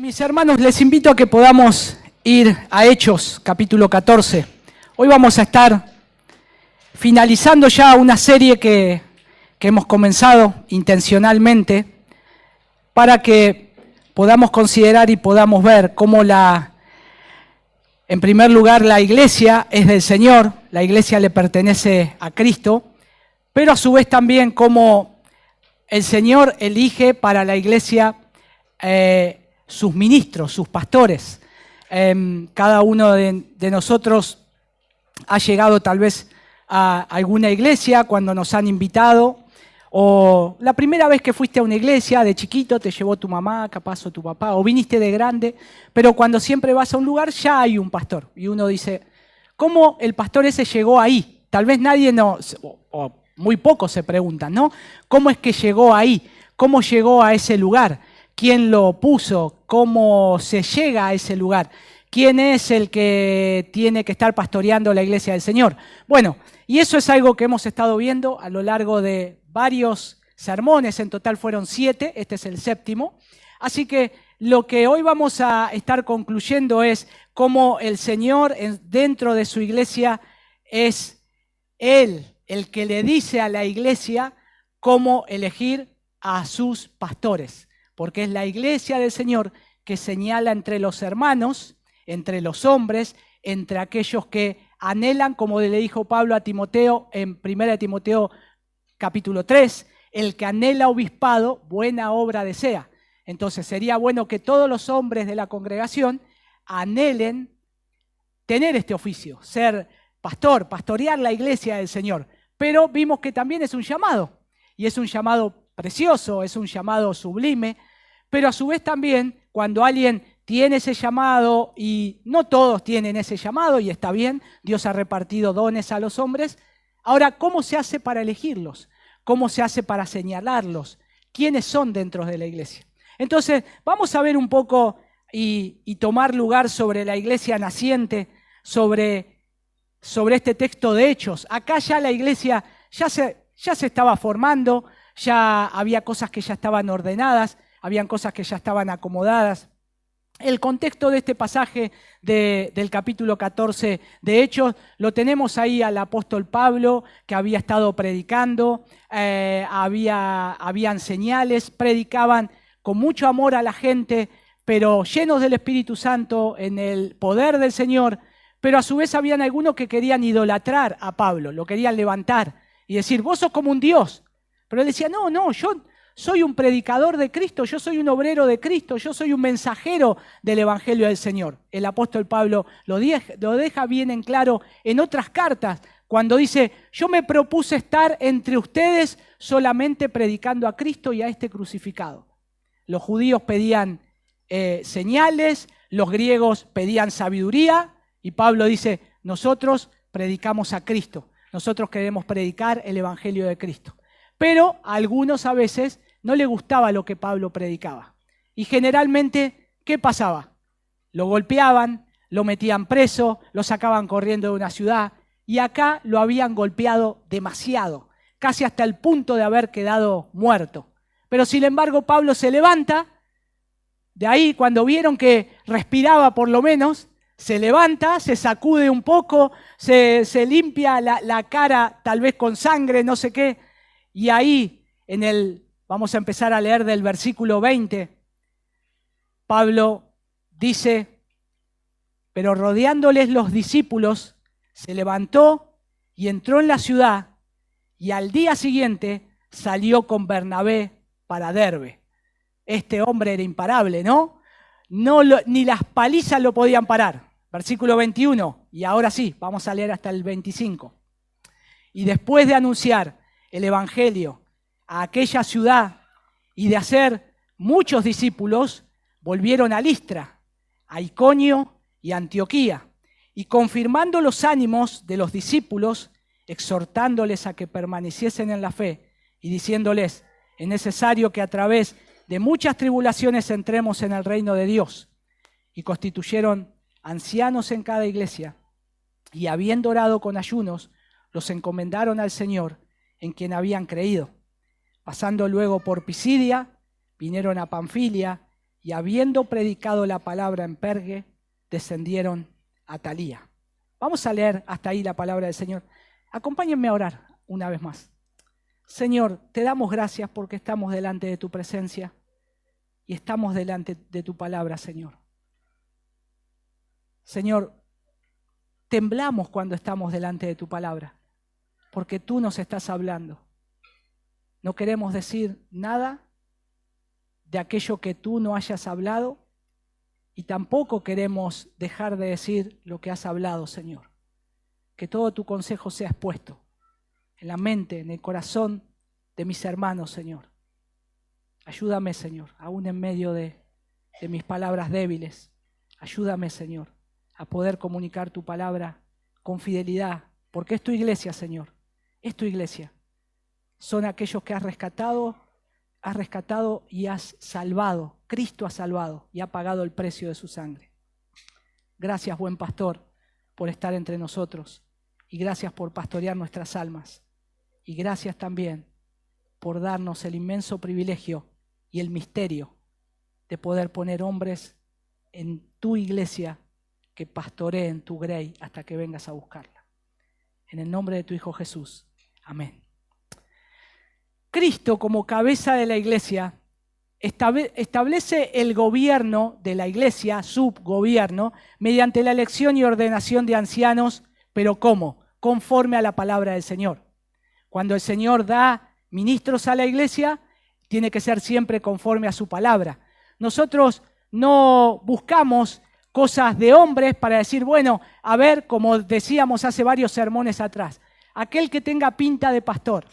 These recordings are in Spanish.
Mis hermanos, les invito a que podamos ir a Hechos, capítulo 14. Hoy vamos a estar finalizando ya una serie que hemos comenzado intencionalmente para que podamos considerar y podamos ver cómo en primer lugar, la iglesia es del Señor, la iglesia le pertenece a Cristo, pero a su vez también cómo el Señor elige para la iglesia sus ministros, sus pastores. Cada uno de nosotros ha llegado tal vez a alguna iglesia cuando nos han invitado, o la primera vez que fuiste a una iglesia, de chiquito te llevó tu mamá, capaz o tu papá, o viniste de grande, pero cuando siempre vas a un lugar ya hay un pastor. Y uno dice, ¿cómo el pastor ese llegó ahí? Tal vez nadie o muy pocos se preguntan, ¿no? ¿Cómo es que llegó ahí? ¿Cómo llegó a ese lugar? ¿Quién lo puso? ¿Cómo se llega a ese lugar? ¿Quién es el que tiene que estar pastoreando la iglesia del Señor? Bueno, y eso es algo que hemos estado viendo a lo largo de varios sermones, en total fueron 7, este es el 7º. Así que lo que hoy vamos a estar concluyendo es cómo el Señor dentro de su iglesia es Él el que le dice a la iglesia cómo elegir a sus pastores. Porque es la iglesia del Señor que señala entre los hermanos, entre los hombres, entre aquellos que anhelan, como le dijo Pablo a Timoteo en 1 Timoteo capítulo 3, el que anhela obispado, buena obra desea. Entonces sería bueno que todos los hombres de la congregación anhelen tener este oficio, ser pastor, pastorear la iglesia del Señor. Pero vimos que también es un llamado, y es un llamado precioso, es un llamado sublime, pero a su vez también cuando alguien tiene ese llamado, y no todos tienen ese llamado, y está bien, Dios ha repartido dones a los hombres. Ahora, ¿cómo se hace para elegirlos? ¿Cómo se hace para señalarlos? ¿Quiénes son dentro de la iglesia? Entonces, vamos a ver un poco y tomar lugar sobre la iglesia naciente, sobre este texto de Hechos. Acá ya la iglesia ya se estaba formando, ya había cosas que ya estaban ordenadas, habían cosas que ya estaban acomodadas. El contexto de este pasaje del capítulo 14 de Hechos lo tenemos ahí al apóstol Pablo, que había estado predicando, habían señales, predicaban con mucho amor a la gente, pero llenos del Espíritu Santo, en el poder del Señor, pero a su vez habían algunos que querían idolatrar a Pablo, lo querían levantar y decir, vos sos como un Dios. Pero él decía, no, yo soy un predicador de Cristo, yo soy un obrero de Cristo, yo soy un mensajero del Evangelio del Señor. El apóstol Pablo lo deja bien en claro en otras cartas, cuando dice, yo me propuse estar entre ustedes solamente predicando a Cristo y a este crucificado. Los judíos pedían señales, los griegos pedían sabiduría, y Pablo dice, nosotros predicamos a Cristo, nosotros queremos predicar el Evangelio de Cristo. Pero a algunos a veces no le gustaba lo que Pablo predicaba. Y generalmente, ¿qué pasaba? Lo golpeaban, lo metían preso, lo sacaban corriendo de una ciudad, y acá lo habían golpeado demasiado, casi hasta el punto de haber quedado muerto. Pero sin embargo Pablo se levanta, de ahí cuando vieron que respiraba por lo menos, se levanta, se sacude un poco, se limpia la cara tal vez con sangre, no sé qué, y ahí vamos a empezar a leer del versículo 20, Pablo dice, pero rodeándoles los discípulos, se levantó y entró en la ciudad, y al día siguiente salió con Bernabé para Derbe. Este hombre era imparable, ¿no? Ni las palizas lo podían parar. Versículo 21, y ahora sí, vamos a leer hasta el 25. Y después de anunciar el Evangelio a aquella ciudad y de hacer muchos discípulos, volvieron a Listra, a Iconio y a Antioquía, y confirmando los ánimos de los discípulos, exhortándoles a que permaneciesen en la fe y diciéndoles, es necesario que a través de muchas tribulaciones entremos en el reino de Dios. Y constituyeron ancianos en cada iglesia, y habiendo orado con ayunos, los encomendaron al Señor en quien habían creído. Pasando luego por Pisidia, vinieron a Panfilia, y habiendo predicado la palabra en Pergue, descendieron a Atalía. Vamos a leer hasta ahí la palabra del Señor. Acompáñenme a orar una vez más. Señor, te damos gracias porque estamos delante de tu presencia y estamos delante de tu palabra, Señor. Señor, temblamos cuando estamos delante de tu palabra, porque tú nos estás hablando. No queremos decir nada de aquello que tú no hayas hablado y tampoco queremos dejar de decir lo que has hablado, Señor. Que todo tu consejo sea expuesto en la mente, en el corazón de mis hermanos, Señor. Ayúdame, Señor, aún en medio de mis palabras débiles. Ayúdame, Señor, a poder comunicar tu palabra con fidelidad, porque es tu iglesia, Señor, es tu iglesia. Son aquellos que has rescatado y has salvado. Cristo ha salvado y ha pagado el precio de su sangre. Gracias, buen pastor, por estar entre nosotros y gracias por pastorear nuestras almas. Y gracias también por darnos el inmenso privilegio y el misterio de poder poner hombres en tu iglesia que pastoreen tu grey hasta que vengas a buscarla. En el nombre de tu Hijo Jesús. Amén. Cristo, como cabeza de la iglesia, establece el gobierno de la iglesia, subgobierno, mediante la elección y ordenación de ancianos, pero ¿cómo? Conforme a la palabra del Señor. Cuando el Señor da ministros a la iglesia, tiene que ser siempre conforme a su palabra. Nosotros no buscamos cosas de hombres para decir, bueno, a ver, como decíamos hace varios sermones atrás, aquel que tenga pinta de pastor,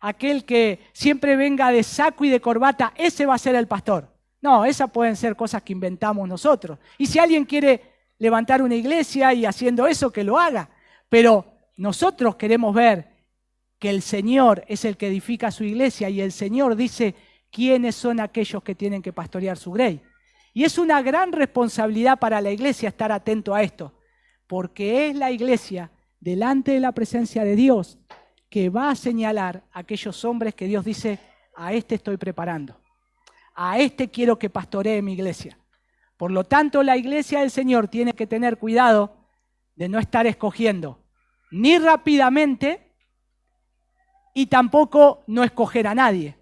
aquel que siempre venga de saco y de corbata, ese va a ser el pastor. No, esas pueden ser cosas que inventamos nosotros. Y si alguien quiere levantar una iglesia y haciendo eso, que lo haga. Pero nosotros queremos ver que el Señor es el que edifica su iglesia y el Señor dice quiénes son aquellos que tienen que pastorear su grey. Y es una gran responsabilidad para la iglesia estar atento a esto, porque es la iglesia delante de la presencia de Dios que va a señalar a aquellos hombres que Dios dice, a este estoy preparando, a este quiero que pastoree mi iglesia. Por lo tanto, la iglesia del Señor tiene que tener cuidado de no estar escogiendo ni rápidamente y tampoco no escoger a nadie.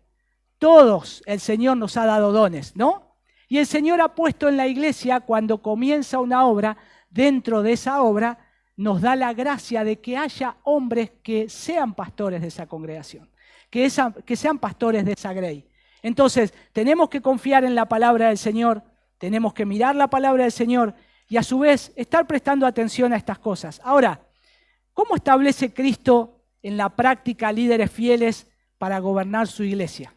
Todos el Señor nos ha dado dones, ¿no? Y el Señor ha puesto en la iglesia, cuando comienza una obra, dentro de esa obra, nos da la gracia de que haya hombres que sean pastores de esa congregación, que sean pastores de esa grey. Entonces, tenemos que confiar en la palabra del Señor, tenemos que mirar la palabra del Señor y a su vez estar prestando atención a estas cosas. Ahora, ¿cómo establece Cristo en la práctica líderes fieles para gobernar su iglesia?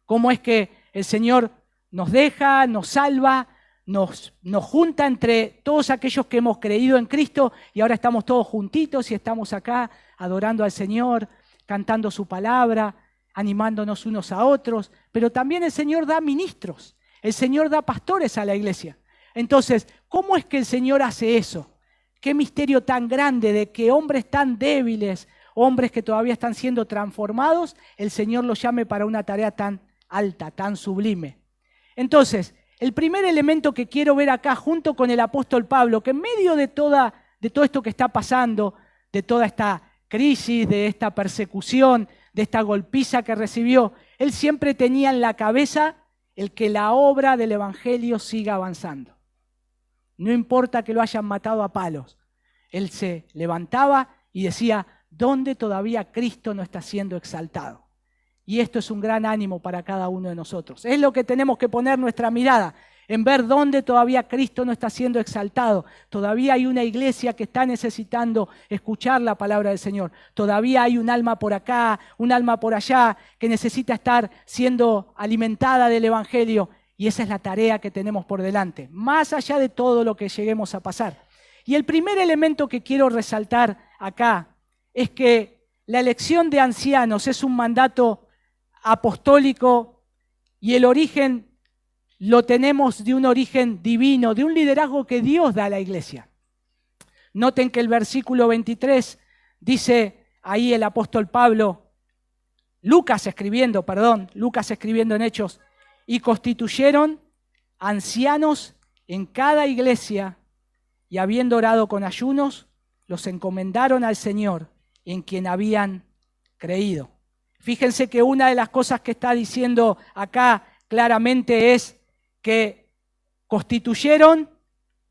¿Cómo es que el Señor nos deja, nos salva, nos junta entre todos aquellos que hemos creído en Cristo y ahora estamos todos juntitos y estamos acá adorando al Señor, cantando su palabra, animándonos unos a otros? Pero también el Señor da ministros, el Señor da pastores a la iglesia. Entonces, ¿cómo es que el Señor hace eso? Qué misterio tan grande de que hombres tan débiles, hombres que todavía están siendo transformados, el Señor los llame para una tarea tan alta, tan sublime. Entonces, el primer elemento que quiero ver acá junto con el apóstol Pablo, que en medio de todo esto que está pasando, de toda esta crisis, de esta persecución, de esta golpiza que recibió, él siempre tenía en la cabeza el que la obra del evangelio siga avanzando. No importa que lo hayan matado a palos. Él se levantaba y decía, ¿dónde todavía Cristo no está siendo exaltado? Y esto es un gran ánimo para cada uno de nosotros. Es lo que tenemos que poner nuestra mirada, en ver dónde todavía Cristo no está siendo exaltado. Todavía hay una iglesia que está necesitando escuchar la palabra del Señor. Todavía hay un alma por acá, un alma por allá, que necesita estar siendo alimentada del evangelio. Y esa es la tarea que tenemos por delante, más allá de todo lo que lleguemos a pasar. Y el primer elemento que quiero resaltar acá es que la elección de ancianos es un mandato apostólico y el origen lo tenemos de un origen divino, de un liderazgo que Dios da a la iglesia. Noten que el versículo 23 dice ahí el apóstol Pablo, Lucas escribiendo en Hechos, y constituyeron ancianos en cada iglesia, y habiendo orado con ayunos, los encomendaron al Señor, en quien habían creído. Fíjense que una de las cosas que está diciendo acá claramente es que constituyeron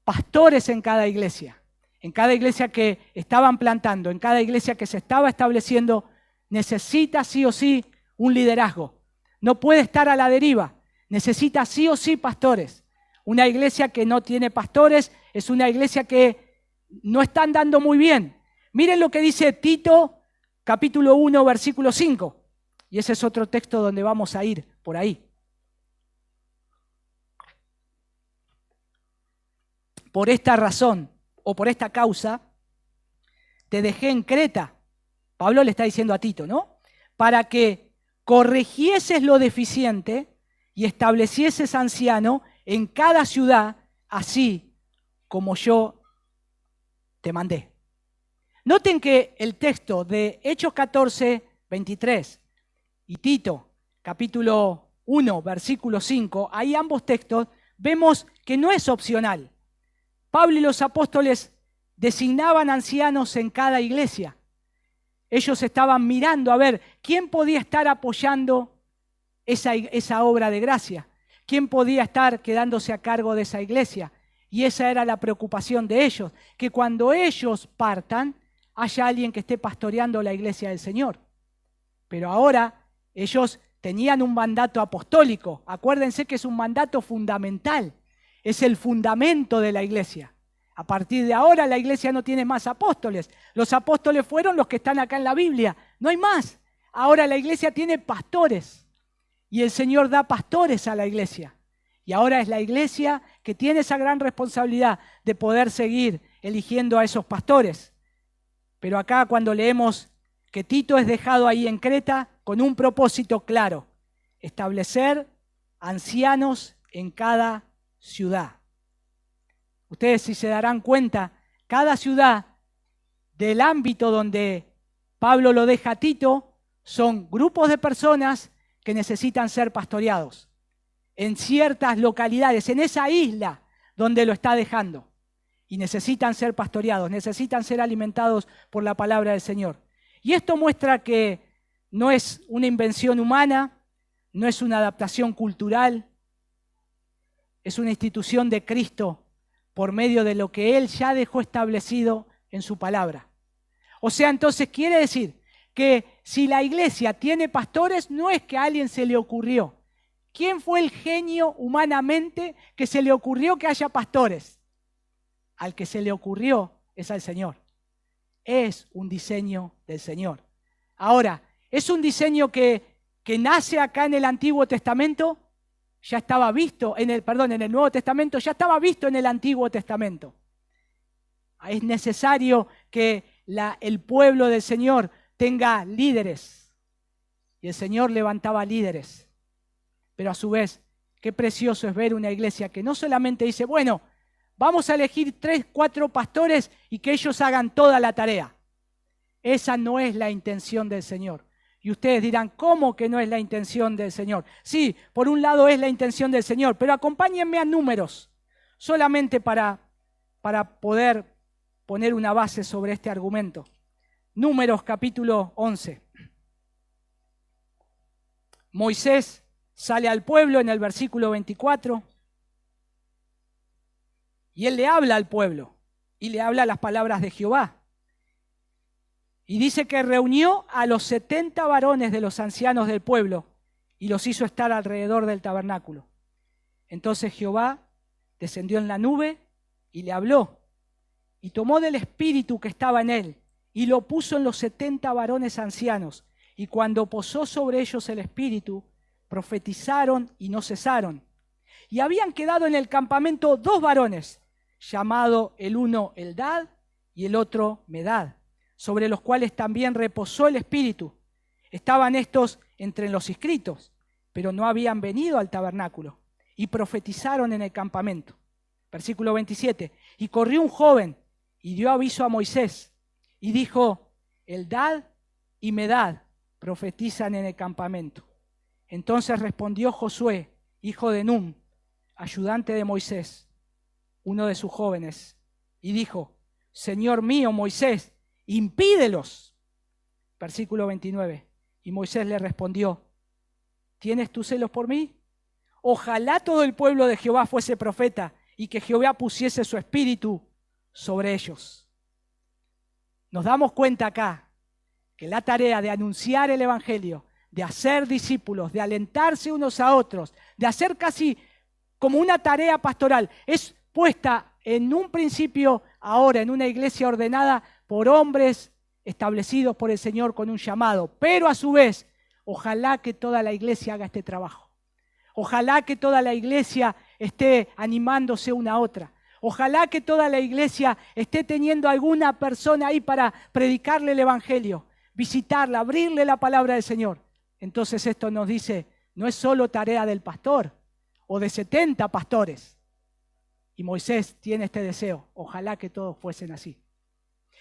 pastores en cada iglesia que estaban plantando, en cada iglesia que se estaba estableciendo, necesita sí o sí un liderazgo. No puede estar a la deriva, necesita sí o sí pastores. Una iglesia que no tiene pastores es una iglesia que no está andando muy bien. Miren lo que dice Tito, capítulo 1, versículo 5. Y ese es otro texto donde vamos a ir por ahí. Por esta razón, o por esta causa, te dejé en Creta. Pablo le está diciendo a Tito, ¿no? Para que corrigieses lo deficiente y establecieses anciano en cada ciudad, así como yo te mandé. Noten que el texto de Hechos 14, 23 y Tito, capítulo 1, versículo 5, ahí ambos textos vemos que no es opcional. Pablo y los apóstoles designaban ancianos en cada iglesia. Ellos estaban mirando a ver quién podía estar apoyando esa obra de gracia, quién podía estar quedándose a cargo de esa iglesia. Y esa era la preocupación de ellos, que cuando ellos partan, haya alguien que esté pastoreando la iglesia del Señor. Pero ahora ellos tenían un mandato apostólico. Acuérdense que es un mandato fundamental. Es el fundamento de la iglesia. A partir de ahora la iglesia no tiene más apóstoles. Los apóstoles fueron los que están acá en la Biblia. No hay más. Ahora la iglesia tiene pastores. Y el Señor da pastores a la iglesia. Y ahora es la iglesia que tiene esa gran responsabilidad de poder seguir eligiendo a esos pastores. Pero acá cuando leemos que Tito es dejado ahí en Creta con un propósito claro: establecer ancianos en cada ciudad. Ustedes, si se darán cuenta, cada ciudad del ámbito donde Pablo lo deja a Tito son grupos de personas que necesitan ser pastoreados en ciertas localidades, en esa isla donde lo está dejando, y necesitan ser pastoreados, necesitan ser alimentados por la palabra del Señor. Y esto muestra que no es una invención humana, no es una adaptación cultural, es una institución de Cristo por medio de lo que Él ya dejó establecido en su palabra. O sea, entonces quiere decir que si la iglesia tiene pastores, no es que a alguien se le ocurrió. ¿Quién fue el genio humanamente que se le ocurrió que haya pastores? Al que se le ocurrió es al Señor. Es un diseño del Señor. Ahora, ¿es un diseño que nace acá en el Antiguo Testamento? Ya estaba visto en el Nuevo Testamento, ya estaba visto en el Antiguo Testamento. Es necesario que el pueblo del Señor tenga líderes. Y el Señor levantaba líderes. Pero a su vez, qué precioso es ver una iglesia que no solamente dice, bueno, vamos a elegir 3, 4 pastores y que ellos hagan toda la tarea. Esa no es la intención del Señor. Y ustedes dirán, ¿cómo que no es la intención del Señor? Sí, por un lado es la intención del Señor, pero acompáñenme a números, solamente para poder poner una base sobre este argumento. Números capítulo 11. Moisés sale al pueblo en el versículo 24 y él le habla al pueblo y le habla las palabras de Jehová. Y dice que reunió a los 70 varones de los ancianos del pueblo y los hizo estar alrededor del tabernáculo. Entonces Jehová descendió en la nube y le habló, y tomó del espíritu que estaba en él y lo puso en los 70 varones ancianos. Y cuando posó sobre ellos el espíritu, profetizaron y no cesaron. Y habían quedado en el campamento 2 varones, llamado el uno Eldad y el otro Medad, sobre los cuales también reposó el Espíritu. Estaban estos entre los inscritos, pero no habían venido al tabernáculo, y profetizaron en el campamento. Versículo 27. Y corrió un joven, y dio aviso a Moisés, y dijo, Eldad y Medad profetizan en el campamento. Entonces respondió Josué, hijo de Nun, ayudante de Moisés, uno de sus jóvenes, y dijo: Señor mío, Moisés, impídelos. Versículo 29. Y Moisés le respondió: ¿tienes tus celos por mí? Ojalá todo el pueblo de Jehová fuese profeta y que Jehová pusiese su espíritu sobre ellos. Nos damos cuenta acá que la tarea de anunciar el evangelio, de hacer discípulos, de alentarse unos a otros, de hacer casi como una tarea pastoral, es puesta en un principio ahora en una iglesia ordenada por hombres establecidos por el Señor con un llamado, pero a su vez, ojalá que toda la iglesia haga este trabajo. Ojalá que toda la iglesia esté animándose una a otra. Ojalá que toda la iglesia esté teniendo alguna persona ahí para predicarle el evangelio, visitarla, abrirle la palabra del Señor. Entonces esto nos dice, no es solo tarea del pastor o de 70 pastores. Y Moisés tiene este deseo, ojalá que todos fuesen así.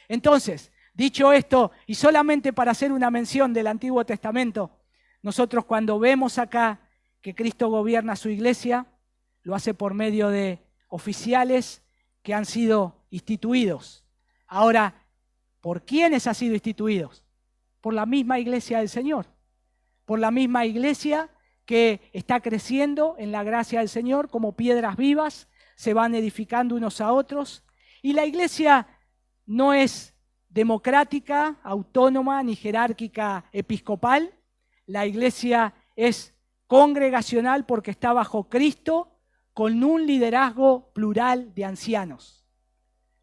Entonces, dicho esto, y solamente para hacer una mención del Antiguo Testamento, nosotros cuando vemos acá que Cristo gobierna su iglesia, lo hace por medio de oficiales que han sido instituidos. Ahora, ¿por quiénes han sido instituidos? Por la misma iglesia del Señor. Por la misma iglesia que está creciendo en la gracia del Señor como piedras vivas, se van edificando unos a otros. Y la iglesia no es democrática, autónoma, ni jerárquica episcopal. La iglesia es congregacional porque está bajo Cristo con un liderazgo plural de ancianos.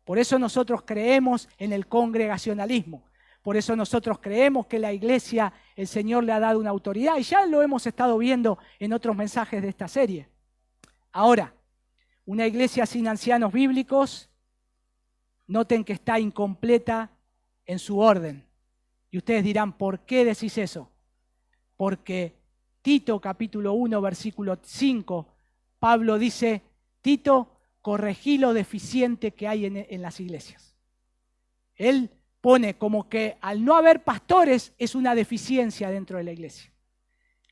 Por eso nosotros creemos en el congregacionalismo. Por eso nosotros creemos que la iglesia, el Señor le ha dado una autoridad y ya lo hemos estado viendo en otros mensajes de esta serie. Ahora, una iglesia sin ancianos bíblicos, noten que está incompleta en su orden. Y ustedes dirán, ¿por qué decís eso? Porque Tito capítulo 1 versículo 5, Pablo dice, Tito, corregí lo deficiente que hay en las iglesias. Él pone como que al no haber pastores es una deficiencia dentro de la iglesia.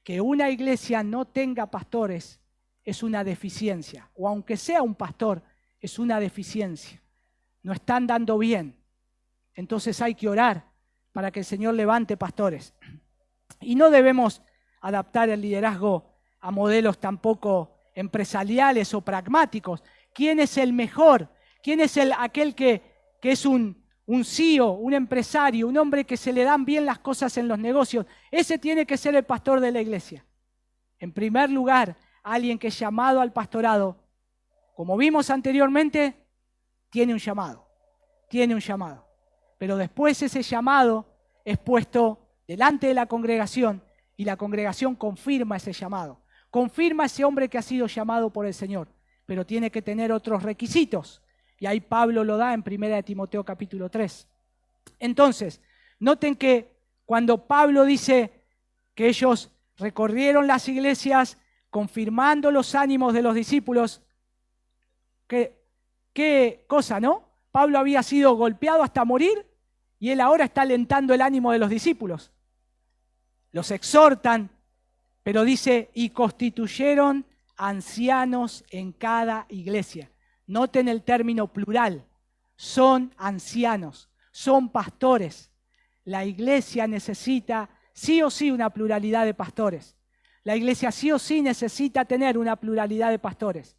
Que una iglesia no tenga pastores es una deficiencia, o aunque sea un pastor, es una deficiencia. No están dando bien. Entonces hay que orar para que el Señor levante pastores. Y no debemos adaptar el liderazgo a modelos tampoco empresariales o pragmáticos. ¿Quién es el mejor? ¿Quién es aquel que es un CEO, un empresario, un hombre que se le dan bien las cosas en los negocios? Ese tiene que ser el pastor de la iglesia. En primer lugar, alguien que es llamado al pastorado, como vimos anteriormente, tiene un llamado. Pero después ese llamado es puesto delante de la congregación y la congregación confirma ese llamado. Confirma a ese hombre que ha sido llamado por el Señor, pero tiene que tener otros requisitos. Y ahí Pablo lo da en 1 Timoteo capítulo 3. Entonces, noten que cuando Pablo dice que ellos recorrieron las iglesias confirmando los ánimos de los discípulos, qué cosa, ¿no? Pablo había sido golpeado hasta morir y él ahora está alentando el ánimo de los discípulos. Los exhortan, pero dice, y constituyeron ancianos en cada iglesia. Noten el término plural, son ancianos, son pastores. La iglesia necesita sí o sí una pluralidad de pastores. La iglesia sí o sí necesita tener una pluralidad de pastores.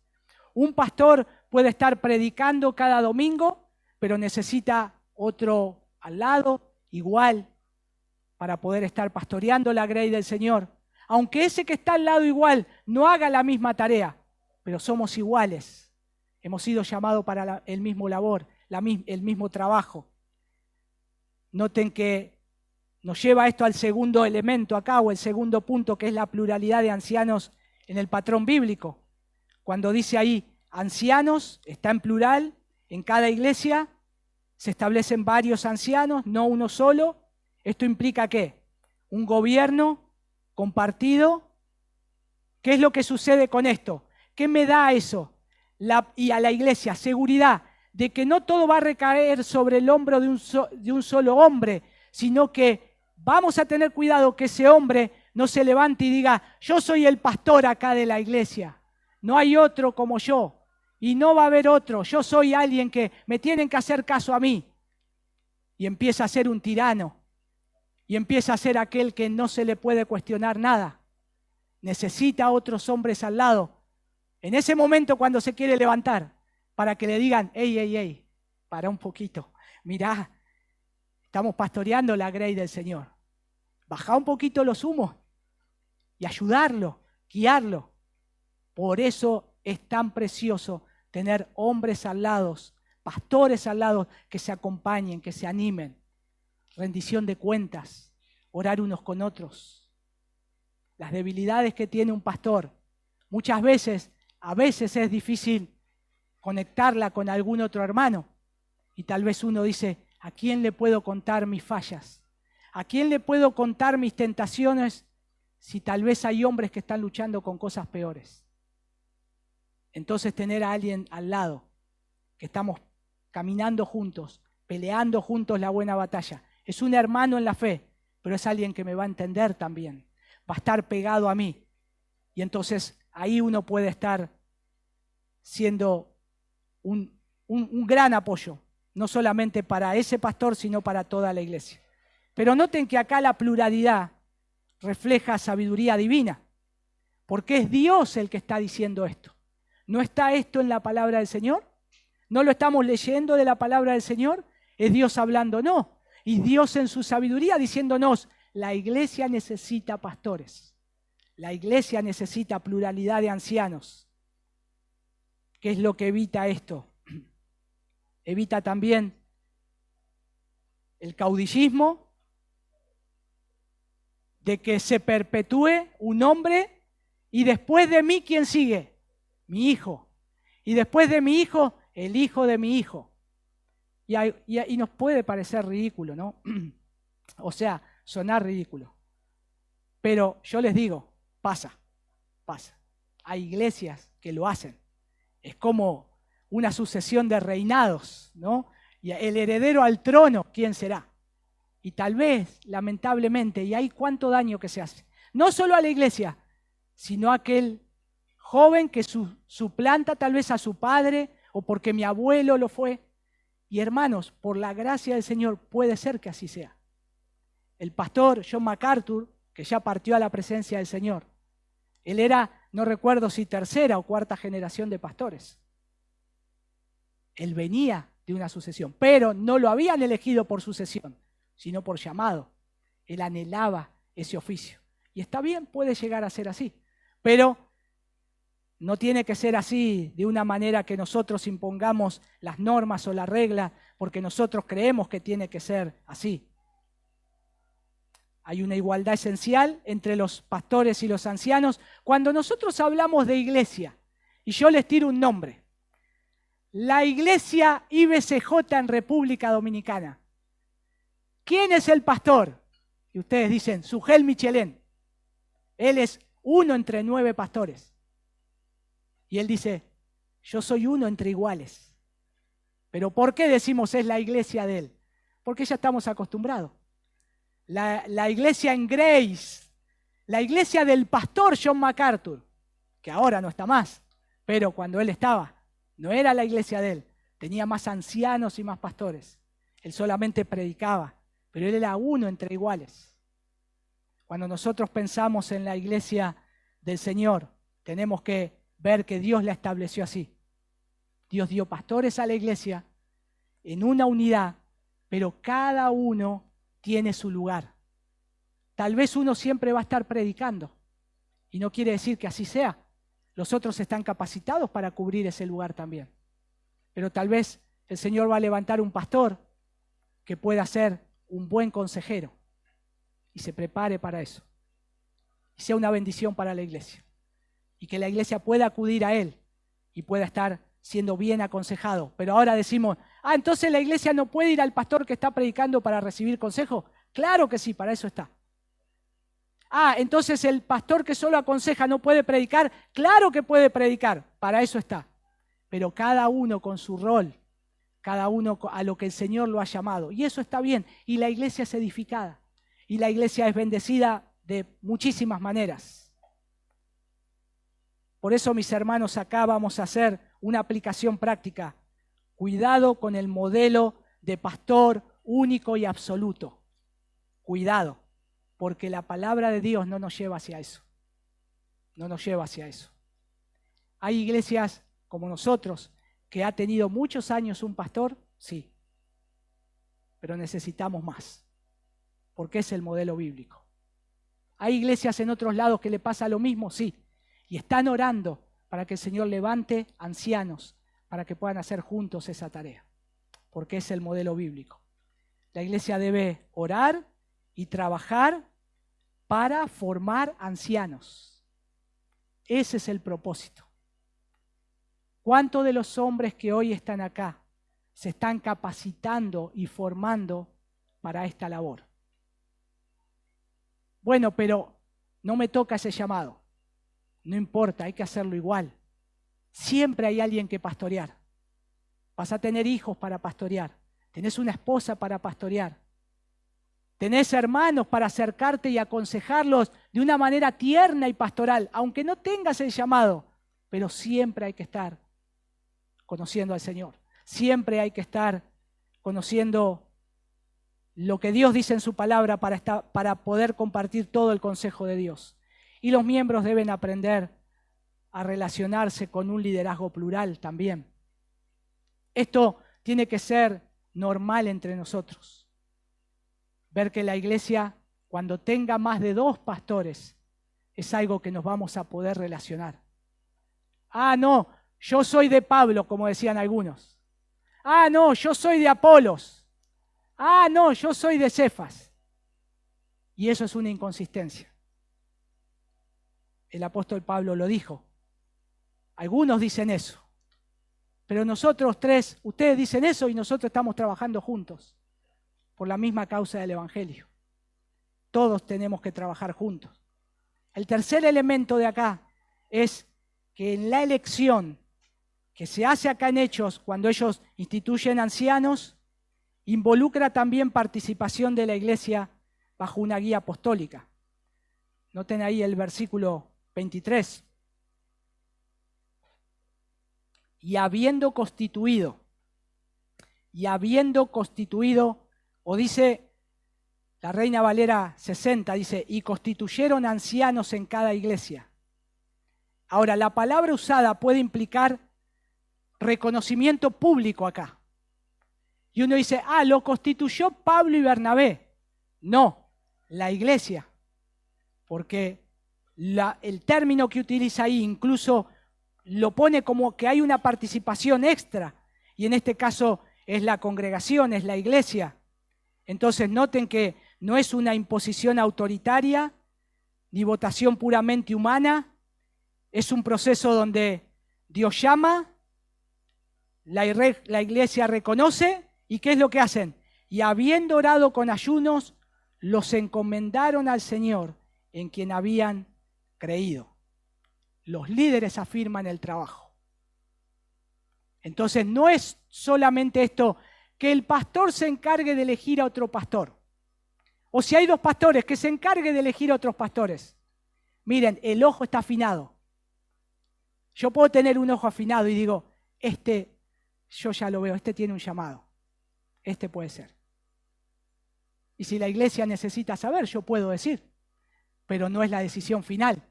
Un pastor puede estar predicando cada domingo, pero necesita otro al lado, igual, para poder estar pastoreando la grey del Señor. Aunque ese que está al lado igual no haga la misma tarea, pero somos iguales. Hemos sido llamados para el mismo labor, el mismo trabajo. Noten que nos lleva esto al segundo elemento acá, o el segundo punto, que es la pluralidad de ancianos en el patrón bíblico. Cuando dice ahí ancianos, está en plural, en cada iglesia se establecen varios ancianos, no uno solo. ¿Esto implica qué? Un gobierno compartido. ¿Qué es lo que sucede con esto? ¿Qué me da eso? Y a la iglesia, seguridad de que no todo va a recaer sobre el hombro de un solo hombre, sino que vamos a tener cuidado que ese hombre no se levante y diga, yo soy el pastor acá de la iglesia. no hay otro como yo y no va a haber otro. Yo soy alguien que me tienen que hacer caso a mí. Y empieza a ser un tirano y empieza a ser aquel que no se le puede cuestionar nada. Necesita a otros hombres al lado. En ese momento cuando se quiere levantar, para que le digan, hey, para un poquito. Mirá, estamos pastoreando la grey del Señor. Bajá un poquito los humos y ayudarlo, guiarlo. Por eso es tan precioso tener hombres al lado, pastores al lado que se acompañen, que se animen. Rendición de cuentas, orar unos con otros. Las debilidades que tiene un pastor, muchas veces, a veces es difícil conectarla con algún otro hermano. Y tal vez uno dice, ¿a quién le puedo contar mis fallas? ¿A quién le puedo contar mis tentaciones si tal vez hay hombres que están luchando con cosas peores? Entonces tener a alguien al lado, que estamos caminando juntos, peleando juntos la buena batalla. Es un hermano en la fe, pero es alguien que me va a entender también. Va a estar pegado a mí. Y entonces ahí uno puede estar siendo un gran apoyo, no solamente para ese pastor, sino para toda la iglesia. Pero noten que acá la pluralidad refleja sabiduría divina, porque es Dios el que está diciendo esto. ¿No está esto en la palabra del Señor? ¿No lo estamos leyendo de la palabra del Señor? ¿Es Dios hablando? No. Y Dios en su sabiduría diciéndonos, la iglesia necesita pastores. La iglesia necesita pluralidad de ancianos. ¿Qué es lo que evita esto? Evita también el caudillismo, de que se perpetúe un hombre y después de mí, ¿quién sigue? Mi hijo. Y después de mi hijo, el hijo de mi hijo. Y nos puede parecer ridículo, ¿no? O sea, sonar ridículo. Pero yo les digo, pasa. Hay iglesias que lo hacen. Es como una sucesión de reinados, ¿no? Y el heredero al trono, ¿quién será? Y tal vez, lamentablemente, y hay cuánto daño que se hace. No solo a la iglesia, sino a aquel joven que suplanta tal vez a su padre o porque mi abuelo lo fue. Y hermanos, por la gracia del Señor puede ser que así sea. El pastor John MacArthur, que ya partió a la presencia del Señor, él era, no recuerdo si tercera o cuarta generación de pastores. Él venía de una sucesión, pero no lo habían elegido por sucesión, sino por llamado. Él anhelaba ese oficio. Y está bien, puede llegar a ser así, pero no tiene que ser así de una manera que nosotros impongamos las normas o la regla porque nosotros creemos que tiene que ser así. Hay una igualdad esencial entre los pastores y los ancianos. Cuando nosotros hablamos de iglesia, y yo les tiro un nombre, la iglesia IBCJ en República Dominicana. ¿Quién es el pastor? Y ustedes dicen, Sugel Michelén. Él es uno entre 9 pastores. Y él dice, yo soy uno entre iguales. ¿Pero por qué decimos es la iglesia de él? Porque ya estamos acostumbrados. La iglesia en Grace, la iglesia del pastor John MacArthur, que ahora no está más, pero cuando él estaba, no era la iglesia de él, tenía más ancianos y más pastores. Él solamente predicaba, pero él era uno entre iguales. Cuando nosotros pensamos en la iglesia del Señor, tenemos que ver que Dios la estableció así. Dios dio pastores a la iglesia en una unidad, pero cada uno tiene su lugar. Tal vez uno siempre va a estar predicando y no quiere decir que así sea. Los otros están capacitados para cubrir ese lugar también. Pero tal vez el Señor va a levantar un pastor que pueda ser un buen consejero y se prepare para eso. Y sea una bendición para la iglesia. Y que la iglesia pueda acudir a él y pueda estar siendo bien aconsejado. Pero ahora decimos, entonces la iglesia no puede ir al pastor que está predicando para recibir consejo. Claro que sí, para eso está. Entonces el pastor que solo aconseja no puede predicar. Claro que puede predicar, para eso está. Pero cada uno con su rol, cada uno a lo que el Señor lo ha llamado. Y eso está bien. Y la iglesia es edificada. Y la iglesia es bendecida de muchísimas maneras. Por eso, mis hermanos, acá vamos a hacer una aplicación práctica. Cuidado con el modelo de pastor único y absoluto. Cuidado, porque la palabra de Dios no nos lleva hacia eso. No nos lleva hacia eso. Hay iglesias como nosotros que ha tenido muchos años un pastor, sí, pero necesitamos más, porque es el modelo bíblico. Hay iglesias en otros lados que le pasa lo mismo, sí, y están orando para que el Señor levante ancianos para que puedan hacer juntos esa tarea, porque es el modelo bíblico. La iglesia debe orar y trabajar para formar ancianos. Ese es el propósito. ¿Cuántos de los hombres que hoy están acá se están capacitando y formando para esta labor? Bueno, pero no me toca ese llamado. No importa, hay que hacerlo igual. Siempre hay alguien que pastorear. Vas a tener hijos para pastorear. Tenés una esposa para pastorear. Tenés hermanos para acercarte y aconsejarlos de una manera tierna y pastoral, aunque no tengas el llamado, pero siempre hay que estar conociendo al Señor. Siempre hay que estar conociendo lo que Dios dice en su palabra para poder compartir todo el consejo de Dios. Y los miembros deben aprender a relacionarse con un liderazgo plural también. Esto tiene que ser normal entre nosotros. Ver que la iglesia, cuando tenga más de 2 pastores, es algo que nos vamos a poder relacionar. Ah, no, yo soy de Pablo, como decían algunos. Ah, no, yo soy de Apolos. Ah, no, yo soy de Cefas. Y eso es una inconsistencia. El apóstol Pablo lo dijo. Algunos dicen eso. Pero nosotros 3, ustedes dicen eso y nosotros estamos trabajando juntos por la misma causa del Evangelio. Todos tenemos que trabajar juntos. El tercer elemento de acá es que en la elección que se hace acá en Hechos, cuando ellos instituyen ancianos, involucra también participación de la iglesia bajo una guía apostólica. Noten ahí el versículo 23. Y habiendo constituido, o dice la Reina Valera 60, dice, y constituyeron ancianos en cada iglesia. Ahora, la palabra usada puede implicar reconocimiento público acá. Y uno dice, lo constituyó Pablo y Bernabé. No, la iglesia. Porque el término que utiliza ahí incluso lo pone como que hay una participación extra. Y en este caso es la congregación, es la iglesia. Entonces noten que no es una imposición autoritaria, ni votación puramente humana. Es un proceso donde Dios llama, la iglesia reconoce, ¿y qué es lo que hacen? Y habiendo orado con ayunos, los encomendaron al Señor en quien habían creído. Los líderes afirman el trabajo. Entonces no es solamente esto, que el pastor se encargue de elegir a otro pastor. O si hay 2 pastores, que se encargue de elegir a otros pastores. Miren, el ojo está afinado. Yo puedo tener un ojo afinado y digo, yo ya lo veo, tiene un llamado. Puede ser. Y si la iglesia necesita saber, yo puedo decir, pero no es la decisión final.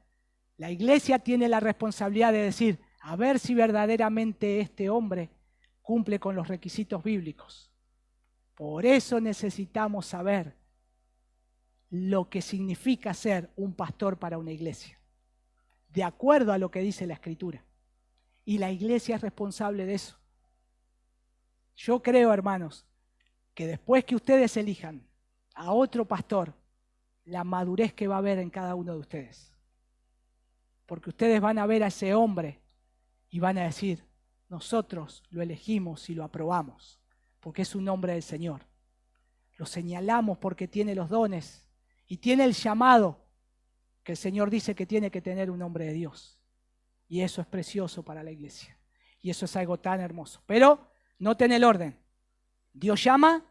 La iglesia tiene la responsabilidad de decir, a ver si verdaderamente este hombre cumple con los requisitos bíblicos. Por eso necesitamos saber lo que significa ser un pastor para una iglesia, de acuerdo a lo que dice la Escritura. Y la iglesia es responsable de eso. Yo creo, hermanos, que después que ustedes elijan a otro pastor, la madurez que va a haber en cada uno de ustedes. Porque ustedes van a ver a ese hombre y van a decir, nosotros lo elegimos y lo aprobamos, porque es un hombre del Señor. Lo señalamos porque tiene los dones y tiene el llamado que el Señor dice que tiene que tener un hombre de Dios. Y eso es precioso para la iglesia. Y eso es algo tan hermoso. Pero noten el orden. Dios llama,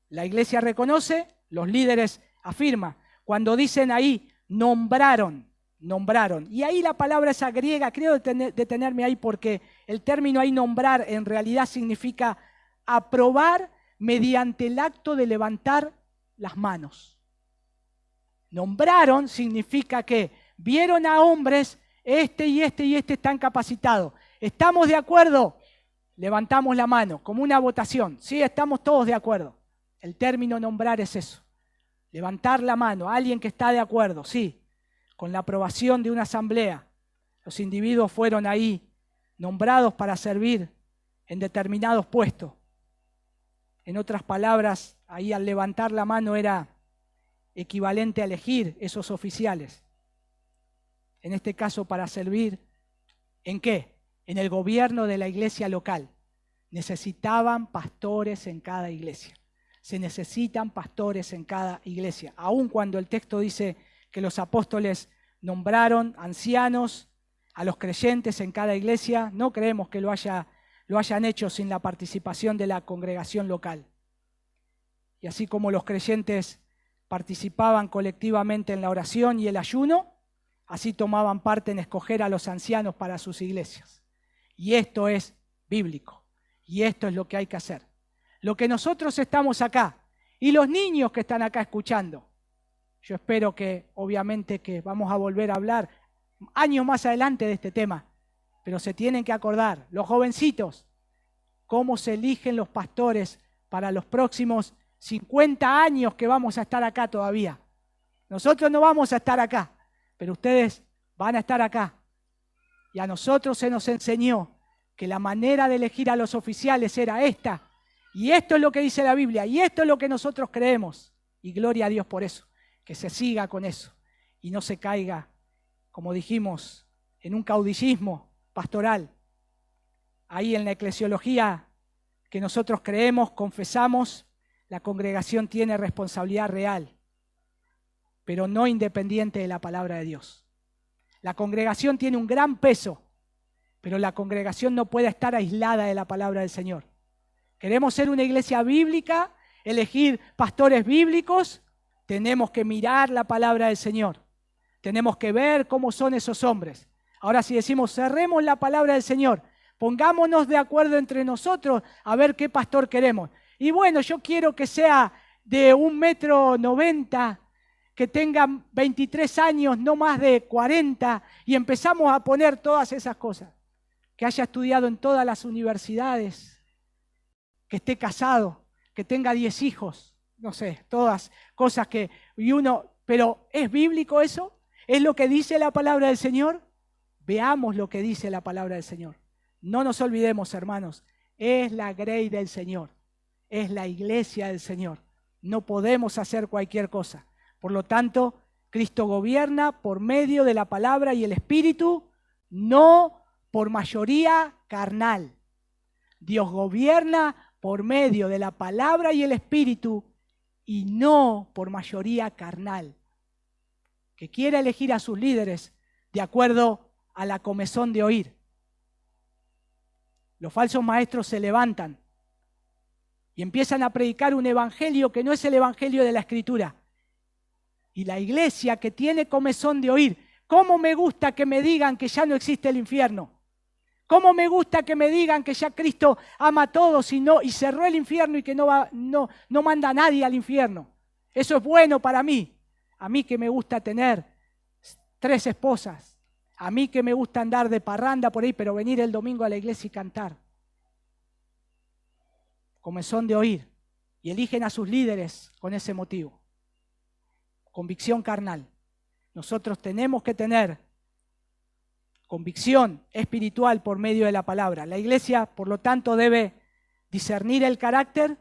la iglesia reconoce, los líderes afirman. Cuando dicen ahí, nombraron nombraron. Y ahí la palabra esa griega, creo detenerme ahí porque el término ahí nombrar en realidad significa aprobar mediante el acto de levantar las manos. Nombraron significa que vieron a hombres, este y este y este están capacitados. ¿Estamos de acuerdo? Levantamos la mano, como una votación. Sí, estamos todos de acuerdo. El término nombrar es eso. Levantar la mano, alguien que está de acuerdo, sí. Con la aprobación de una asamblea. Los individuos fueron ahí nombrados para servir en determinados puestos. En otras palabras, ahí al levantar la mano era equivalente a elegir esos oficiales. En este caso para servir, ¿en qué? En el gobierno de la iglesia local. Necesitaban pastores en cada iglesia. Se necesitan pastores en cada iglesia. Aun cuando el texto dice que los apóstoles nombraron ancianos a los creyentes en cada iglesia, no creemos que lo hayan hecho sin la participación de la congregación local. Y así como los creyentes participaban colectivamente en la oración y el ayuno, así tomaban parte en escoger a los ancianos para sus iglesias. Y esto es bíblico. Y esto es lo que hay que hacer. Lo que nosotros estamos acá y los niños que están acá escuchando, yo espero que obviamente que vamos a volver a hablar años más adelante de este tema, pero se tienen que acordar, los jovencitos, cómo se eligen los pastores para los próximos 50 años que vamos a estar acá todavía. Nosotros no vamos a estar acá, pero ustedes van a estar acá. Y a nosotros se nos enseñó que la manera de elegir a los oficiales era esta. Y esto es lo que dice la Biblia, y esto es lo que nosotros creemos. Y gloria a Dios por eso, que se siga con eso y no se caiga, como dijimos, en un caudillismo pastoral. Ahí en la eclesiología que nosotros creemos, confesamos, la congregación tiene responsabilidad real, pero no independiente de la palabra de Dios. La congregación tiene un gran peso, pero la congregación no puede estar aislada de la palabra del Señor. Queremos ser una iglesia bíblica, elegir pastores bíblicos, tenemos que mirar la palabra del Señor. Tenemos que ver cómo son esos hombres. Ahora si decimos, cerremos la palabra del Señor, pongámonos de acuerdo entre nosotros a ver qué pastor queremos. Y bueno, yo quiero que sea de 1,90 m, que tenga 23 años, no más de 40, y empezamos a poner todas esas cosas. Que haya estudiado en todas las universidades, que esté casado, que tenga 10 hijos, no sé, todas cosas que... Pero ¿es bíblico eso? ¿Es lo que dice la palabra del Señor? Veamos lo que dice la palabra del Señor. No nos olvidemos, hermanos, es la grey del Señor, es la iglesia del Señor. No podemos hacer cualquier cosa. Por lo tanto, Cristo gobierna por medio de la palabra y el Espíritu, no por mayoría carnal. Dios gobierna por medio de la palabra y el Espíritu y no por mayoría carnal, que quiere elegir a sus líderes de acuerdo a la comezón de oír. Los falsos maestros se levantan y empiezan a predicar un evangelio que no es el evangelio de la Escritura. Y la iglesia que tiene comezón de oír, ¿cómo me gusta que me digan que ya no existe el infierno? ¿Cómo me gusta que me digan que ya Cristo ama a todos y cerró el infierno y que no manda a nadie al infierno? Eso es bueno para mí. A mí que me gusta tener 3 esposas. A mí que me gusta andar de parranda por ahí, pero venir el domingo a la iglesia y cantar. Comezón de oír. Y eligen a sus líderes con ese motivo. Convicción carnal. Nosotros tenemos que tener convicción espiritual por medio de la palabra. La iglesia, por lo tanto, debe discernir el carácter,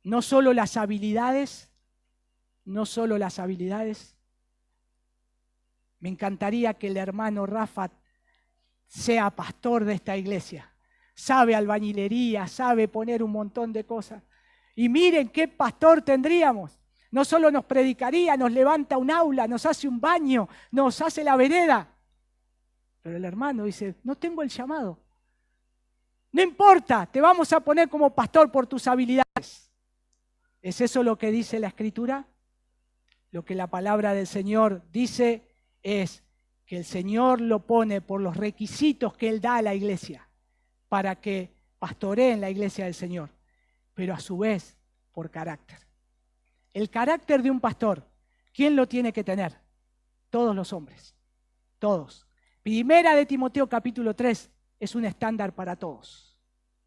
no solo las habilidades. Me encantaría que el hermano Rafa sea pastor de esta iglesia. Sabe albañilería, sabe poner un montón de cosas. Y miren qué pastor tendríamos. No solo nos predicaría, nos levanta un aula, nos hace un baño, nos hace la vereda. Pero el hermano dice, no tengo el llamado. No importa, te vamos a poner como pastor por tus habilidades. ¿Es eso lo que dice la Escritura? Lo que la palabra del Señor dice es que el Señor lo pone por los requisitos que Él da a la iglesia para que pastoreen la iglesia del Señor, pero a su vez por carácter. El carácter de un pastor, ¿quién lo tiene que tener? Todos los hombres, todos. Primera de Timoteo capítulo 3 es un estándar para todos.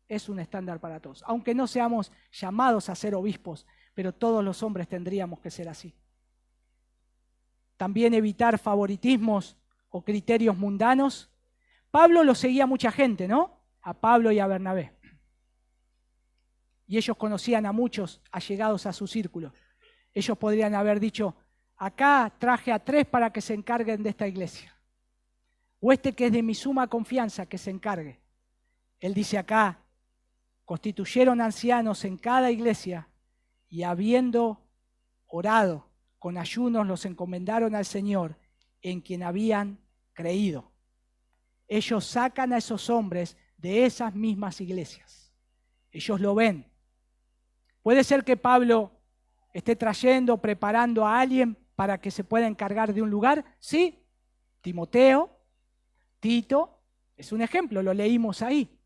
Es un estándar para todos. Aunque no seamos llamados a ser obispos, pero todos los hombres tendríamos que ser así. También evitar favoritismos o criterios mundanos. Pablo lo seguía mucha gente, ¿no? A Pablo y a Bernabé. Y ellos conocían a muchos allegados a su círculo. Ellos podrían haber dicho, acá traje a 3 para que se encarguen de esta iglesia. O este que es de mi suma confianza, que se encargue. Él dice acá, constituyeron ancianos en cada iglesia y habiendo orado con ayunos los encomendaron al Señor en quien habían creído. Ellos sacan a esos hombres de esas mismas iglesias. Ellos lo ven. Puede ser que Pablo esté trayendo, preparando a alguien para que se pueda encargar de un lugar. Sí, Timoteo, Tito, es un ejemplo, lo leímos ahí.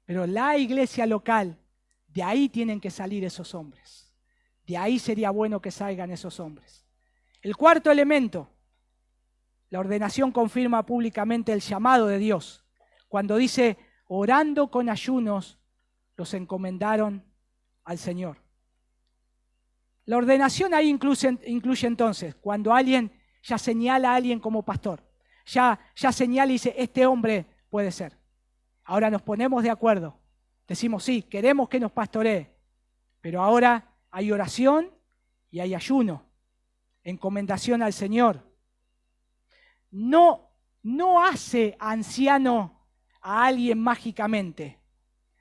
Pero la iglesia local, de ahí tienen que salir esos hombres. De ahí sería bueno que salgan esos hombres. El cuarto elemento, la ordenación confirma públicamente el llamado de Dios. Cuando dice, orando con ayunos, los encomendaron al Señor. La ordenación ahí incluye entonces, cuando alguien ya señala a alguien como pastor, ya señala y dice, este hombre puede ser. Ahora nos ponemos de acuerdo, decimos, sí, queremos que nos pastoree, pero ahora hay oración y hay ayuno, encomendación al Señor. No hace anciano a alguien mágicamente,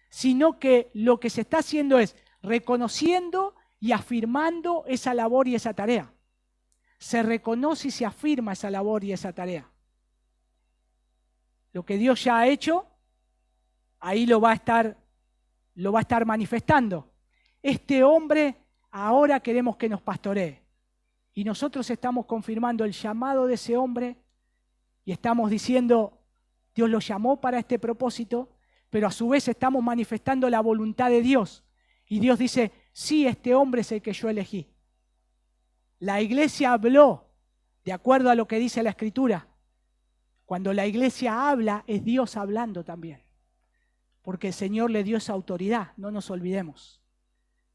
sino que lo que se está haciendo es reconociendo y afirmando esa labor y esa tarea. Se reconoce y se afirma esa labor y esa tarea. Lo que Dios ya ha hecho, ahí lo va a estar manifestando. Este hombre ahora queremos que nos pastoree. Y nosotros estamos confirmando el llamado de ese hombre y estamos diciendo, Dios lo llamó para este propósito, pero a su vez estamos manifestando la voluntad de Dios. Y Dios dice, sí, este hombre es el que yo elegí. La iglesia habló de acuerdo a lo que dice la Escritura. Cuando la iglesia habla, es Dios hablando también. Porque el Señor le dio esa autoridad, no nos olvidemos.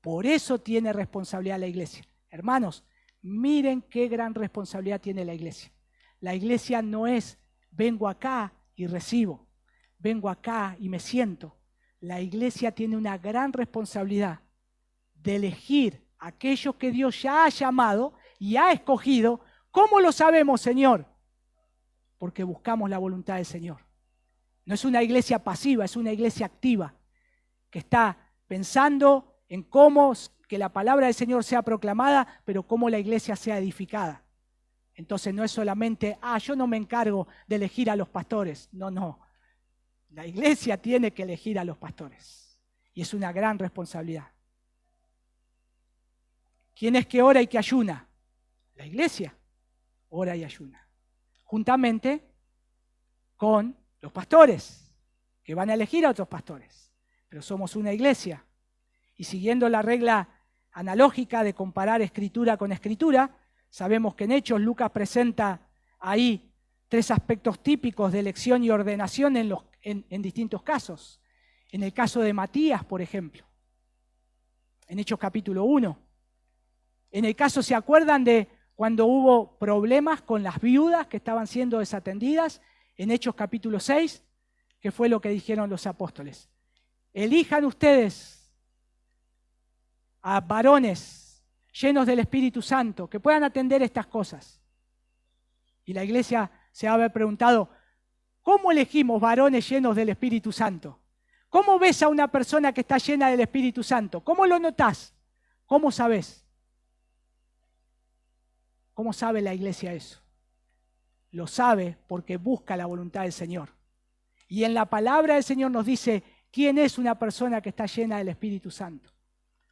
Por eso tiene responsabilidad la iglesia. Hermanos, miren qué gran responsabilidad tiene la iglesia. La iglesia no es, vengo acá y recibo. Vengo acá y me siento. La iglesia tiene una gran responsabilidad de elegir a aquellos que Dios ya ha llamado y ha escogido. ¿Cómo lo sabemos, Señor? Porque buscamos la voluntad del Señor. No es una iglesia pasiva, es una iglesia activa, que está pensando en cómo que la palabra del Señor sea proclamada, pero cómo la iglesia sea edificada. Entonces no es solamente, yo no me encargo de elegir a los pastores. No. La iglesia tiene que elegir a los pastores. Y es una gran responsabilidad. ¿Quién es que ora y que ayuna? La iglesia ora y ayuna. Juntamente con los pastores, que van a elegir a otros pastores. Pero somos una iglesia. Y siguiendo la regla analógica de comparar escritura con escritura, sabemos que en Hechos Lucas presenta ahí 3 aspectos típicos de elección y ordenación en distintos casos. En el caso de Matías, por ejemplo, en Hechos capítulo 1. En el caso, ¿se acuerdan de cuando hubo problemas con las viudas que estaban siendo desatendidas? En Hechos capítulo 6, que fue lo que dijeron los apóstoles. Elijan ustedes a varones llenos del Espíritu Santo, que puedan atender estas cosas. Y la iglesia se va a haber preguntado, ¿cómo elegimos varones llenos del Espíritu Santo? ¿Cómo ves a una persona que está llena del Espíritu Santo? ¿Cómo lo notás? ¿Cómo sabés? ¿Cómo sabe la iglesia eso? Lo sabe porque busca la voluntad del Señor. Y en la palabra del Señor nos dice quién es una persona que está llena del Espíritu Santo.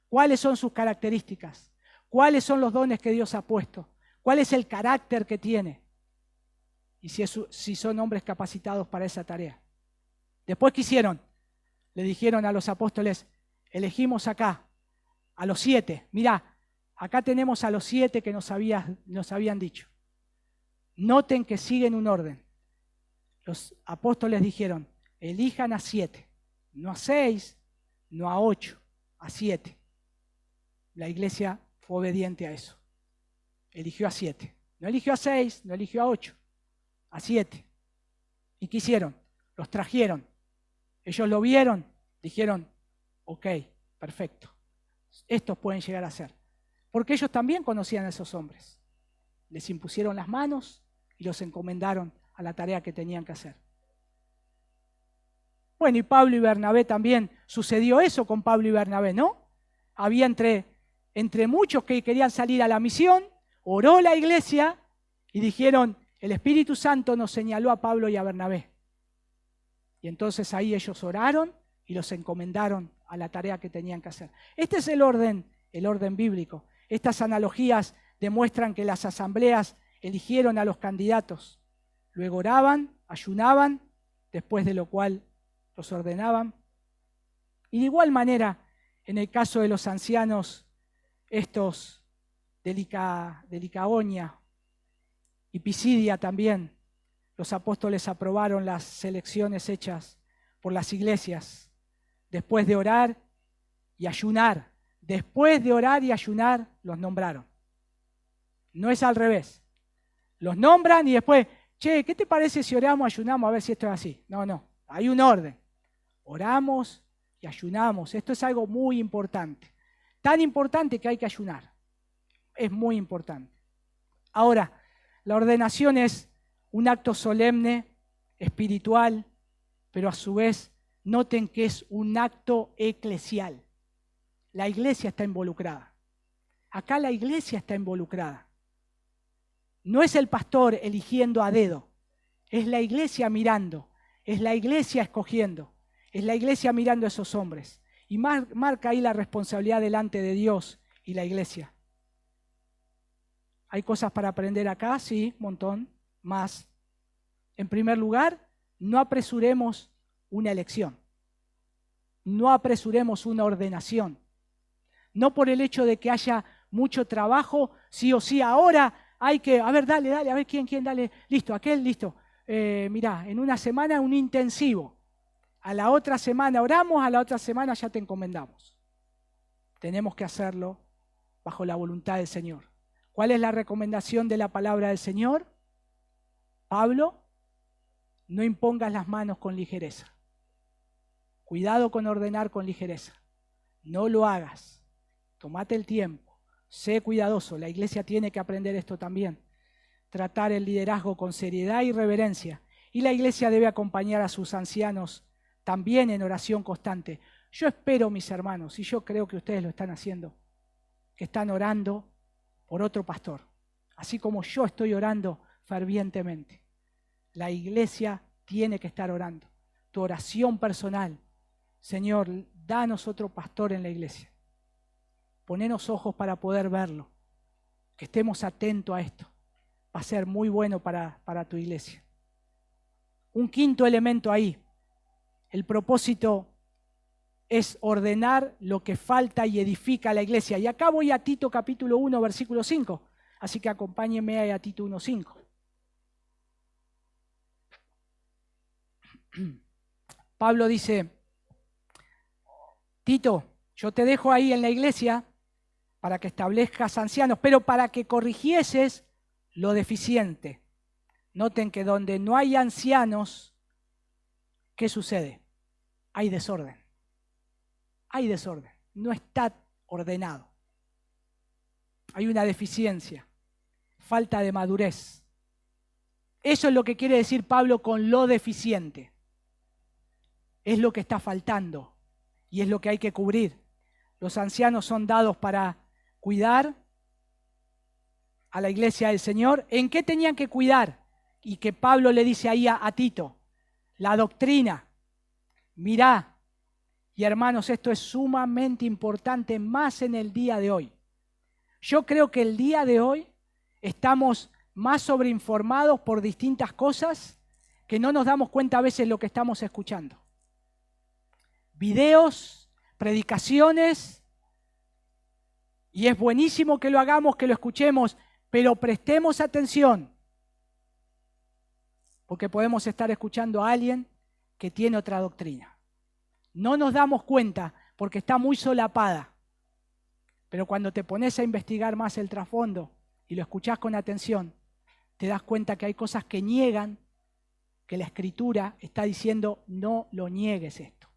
¿Cuáles son sus características? ¿Cuáles son los dones que Dios ha puesto? ¿Cuál es el carácter que tiene? y si son hombres capacitados para esa tarea. Después, ¿qué hicieron? Le dijeron a los apóstoles, elegimos acá a los 7. Mirá, acá tenemos a los 7 que nos habían dicho. Noten que siguen un orden. Los apóstoles dijeron, elijan a 7, no a 6, no a 8, a 7. La iglesia fue obediente a eso. Eligió a 7. No eligió a 6, no eligió a 8, a 7. ¿Y qué hicieron? Los trajeron. Ellos lo vieron, dijeron, ok, perfecto. Estos pueden llegar a ser. Porque ellos también conocían a esos hombres. Les impusieron las manos y los encomendaron a la tarea que tenían que hacer. Bueno, y Pablo y Bernabé también, sucedió eso con Pablo y Bernabé, ¿no? Había entre muchos que querían salir a la misión, oró la iglesia y dijeron, el Espíritu Santo nos señaló a Pablo y a Bernabé. Y entonces ahí ellos oraron y los encomendaron a la tarea que tenían que hacer. Este es el orden bíblico. Estas analogías demuestran que las asambleas eligieron a los candidatos. Luego oraban, ayunaban, después de lo cual los ordenaban. Y de igual manera, en el caso de los ancianos, estos de Licaonia y Pisidia también, los apóstoles aprobaron las selecciones hechas por las iglesias después de orar y ayunar. Después de orar y ayunar, los nombraron. No es al revés. Los nombran y después, che, ¿qué te parece si oramos, ayunamos a ver si esto es así? No, hay un orden. Oramos y ayunamos. Esto es algo muy importante. Tan importante que hay que ayunar. Es muy importante. Ahora, la ordenación es un acto solemne, espiritual, pero a su vez noten que es un acto eclesial. La iglesia está involucrada. Acá la iglesia está involucrada. No es el pastor eligiendo a dedo, es la iglesia mirando, es la iglesia escogiendo, es la iglesia mirando a esos hombres. Y marca ahí la responsabilidad delante de Dios y la iglesia. ¿Hay cosas para aprender acá? Sí, un montón, más. En primer lugar, no apresuremos una elección. No apresuremos una ordenación. No por el hecho de que haya mucho trabajo, sí o sí, ahora hay que, a ver, dale, a ver quién, dale, listo, aquel, listo. Mirá, en una semana un intensivo. A la otra semana oramos, a la otra semana ya te encomendamos. Tenemos que hacerlo bajo la voluntad del Señor. ¿Cuál es la recomendación de la palabra del Señor? Pablo, no impongas las manos con ligereza. Cuidado con ordenar con ligereza. No lo hagas. Tómate el tiempo. Sé cuidadoso. La iglesia tiene que aprender esto también. Tratar el liderazgo con seriedad y reverencia. Y la iglesia debe acompañar a sus ancianos también en oración constante. Yo espero, mis hermanos, y yo creo que ustedes lo están haciendo, que están orando por otro pastor. Así como yo estoy orando fervientemente. La iglesia tiene que estar orando. Tu oración personal. Señor, danos otro pastor en la iglesia. Ponenos ojos para poder verlo. Que estemos atentos a esto. Va a ser muy bueno para tu iglesia. Un quinto elemento ahí. El propósito es ordenar lo que falta y edifica a la iglesia. Y acá voy a Tito capítulo 1, versículo 5. Así que acompáñenme ahí a Tito 1, 5. Pablo dice, Tito, yo te dejo ahí en la iglesia para que establezcas ancianos, pero para que corrigieses lo deficiente. Noten que donde no hay ancianos, ¿qué sucede? Hay desorden. Hay desorden. No está ordenado. Hay una deficiencia, falta de madurez. Eso es lo que quiere decir Pablo con lo deficiente. Es lo que está faltando y es lo que hay que cubrir. Los ancianos son dados para cuidar a la iglesia del Señor. ¿En qué tenían que cuidar? Y que Pablo le dice ahí a Tito, la doctrina. Mirá, y hermanos, esto es sumamente importante, más en el día de hoy. Yo creo que el día de hoy estamos más sobreinformados por distintas cosas que no nos damos cuenta a veces lo que estamos escuchando. Videos, predicaciones, y es buenísimo que lo hagamos, que lo escuchemos, pero prestemos atención, porque podemos estar escuchando a alguien que tiene otra doctrina. No nos damos cuenta porque está muy solapada, pero cuando te pones a investigar más el trasfondo y lo escuchás con atención, te das cuenta que hay cosas que niegan, que la Escritura está diciendo no lo niegues esto.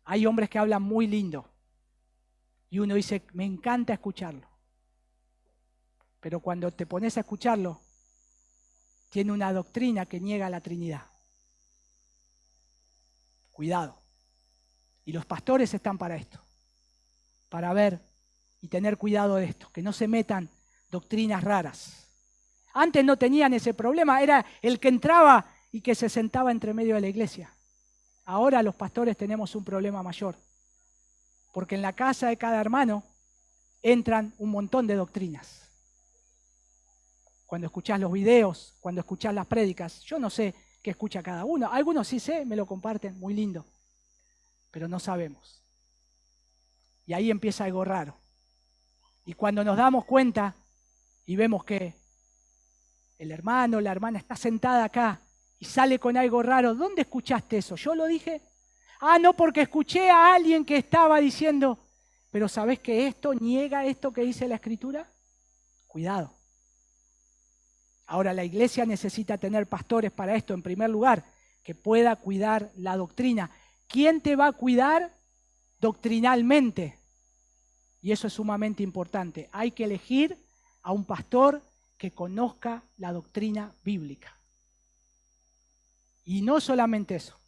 Hay hombres que hablan muy lindo y uno dice, me encanta escucharlo. Pero cuando te pones a escucharlo, tiene una doctrina que niega la Trinidad. Cuidado. Y los pastores están para esto, para ver y tener cuidado de esto, que no se metan doctrinas raras. Antes no tenían ese problema, era el que entraba y que se sentaba entre medio de la iglesia. Ahora los pastores tenemos un problema mayor, porque en la casa de cada hermano entran un montón de doctrinas. Cuando escuchás los videos, cuando escuchás las prédicas, yo no sé qué escucha cada uno. Algunos sí sé, me lo comparten, muy lindo, pero no sabemos. Y ahí empieza algo raro. Y cuando nos damos cuenta y vemos que el hermano, la hermana está sentada acá y sale con algo raro, ¿dónde escuchaste eso? ¿Yo lo dije? Ah, no, porque escuché a alguien que estaba diciendo, pero ¿sabés que esto niega esto que dice la Escritura? Cuidado. Ahora la iglesia necesita tener pastores para esto, en primer lugar, que pueda cuidar la doctrina. ¿Quién te va a cuidar doctrinalmente? Y eso es sumamente importante. Hay que elegir a un pastor que conozca la doctrina bíblica. Y no solamente eso.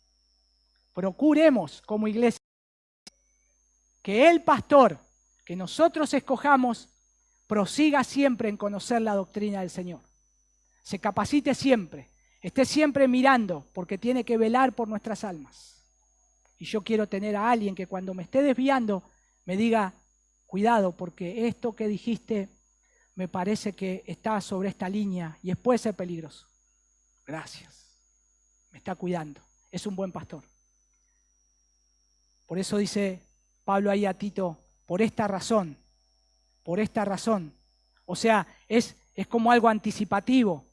Procuremos como iglesia que el pastor que nosotros escojamos prosiga siempre en conocer la doctrina del Señor. Se capacite siempre, esté siempre mirando, porque tiene que velar por nuestras almas. Y yo quiero tener a alguien que cuando me esté desviando me diga, cuidado, porque esto que dijiste me parece que está sobre esta línea y puede ser peligroso. Gracias, me está cuidando, es un buen pastor. Por eso dice Pablo ahí a Tito, por esta razón. O sea, es como algo anticipativo.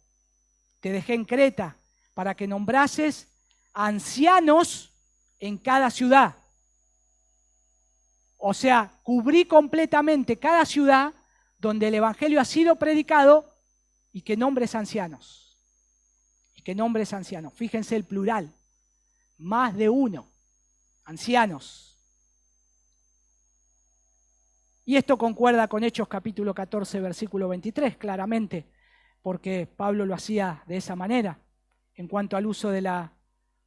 Te dejé en Creta para que nombrases ancianos en cada ciudad. O sea, cubrí completamente cada ciudad donde el evangelio ha sido predicado y que nombres ancianos. Fíjense el plural. Más de uno. Ancianos. Y esto concuerda con Hechos capítulo 14, versículo 23, claramente, porque Pablo lo hacía de esa manera, en cuanto al uso de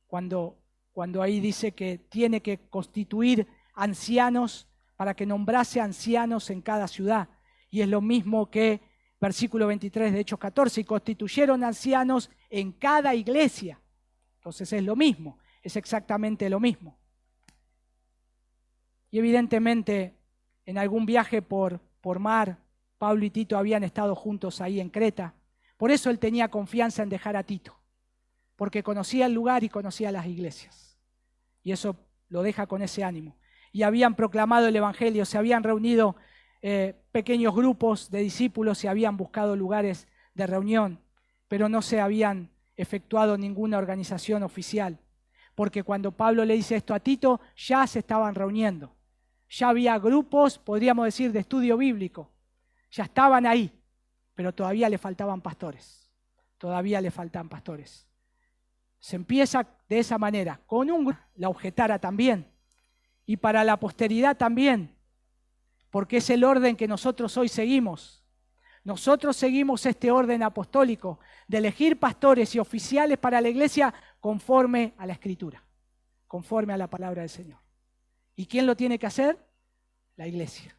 cuando ahí dice que tiene que constituir ancianos para que nombrase ancianos en cada ciudad. Y es lo mismo que versículo 23 de Hechos 14, y constituyeron ancianos en cada iglesia. Entonces es lo mismo, es exactamente lo mismo. Y evidentemente en algún viaje por mar, Pablo y Tito habían estado juntos ahí en Creta. Por eso él tenía confianza en dejar a Tito, porque conocía el lugar y conocía las iglesias. Y eso lo deja con ese ánimo. Y habían proclamado el evangelio, se habían reunido pequeños grupos de discípulos y habían buscado lugares de reunión, pero no se habían efectuado ninguna organización oficial, porque cuando Pablo le dice esto a Tito, ya se estaban reuniendo. Ya había grupos, podríamos decir, de estudio bíblico. Ya estaban ahí, pero todavía le faltaban pastores. Se empieza de esa manera, con un grupo, la objetara también, y para la posteridad también, porque es el orden que nosotros hoy seguimos. Nosotros seguimos este orden apostólico de elegir pastores y oficiales para la iglesia conforme a la Escritura, conforme a la palabra del Señor. ¿Y quién lo tiene que hacer? La iglesia,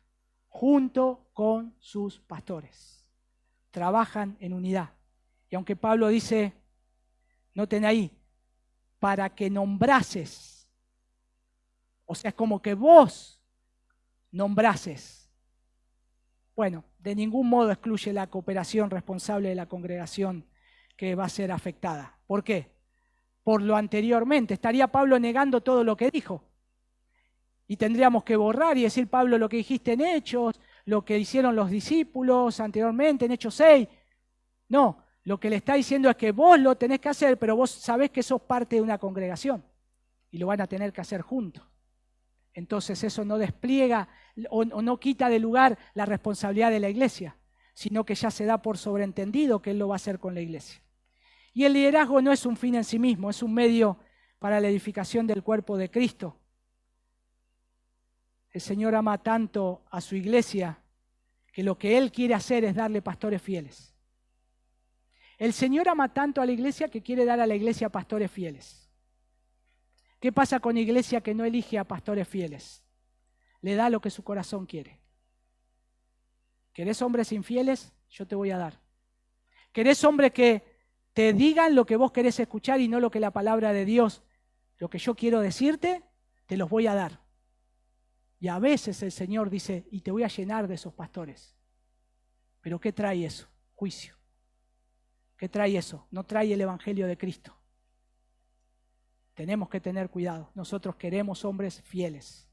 junto con sus pastores. Trabajan en unidad. Y aunque Pablo dice, noten ahí, para que nombrases, o sea, es como que vos nombrases, bueno, de ningún modo excluye la cooperación responsable de la congregación que va a ser afectada. ¿Por qué? Por lo anteriormente. Estaría Pablo negando todo lo que dijo. Y tendríamos que borrar y decir, Pablo, lo que dijiste en Hechos, lo que hicieron los discípulos anteriormente en Hechos 6. No, lo que le está diciendo es que vos lo tenés que hacer, pero vos sabés que sos parte de una congregación y lo van a tener que hacer juntos. Entonces eso no despliega o no quita de lugar la responsabilidad de la iglesia, sino que ya se da por sobreentendido que él lo va a hacer con la iglesia. Y el liderazgo no es un fin en sí mismo, es un medio para la edificación del cuerpo de Cristo. El Señor ama tanto a su iglesia que lo que Él quiere hacer es darle pastores fieles. El Señor ama tanto a la iglesia que quiere dar a la iglesia pastores fieles. ¿Qué pasa con la iglesia que no elige a pastores fieles? Le da lo que su corazón quiere. ¿Querés hombres infieles? Yo te voy a dar. ¿Querés hombres que te digan lo que vos querés escuchar y no lo que la palabra de Dios, lo que yo quiero decirte, te los voy a dar? Y a veces el Señor dice, y te voy a llenar de esos pastores. ¿Pero qué trae eso? Juicio. ¿Qué trae eso? No trae el Evangelio de Cristo. Tenemos que tener cuidado. Nosotros queremos hombres fieles,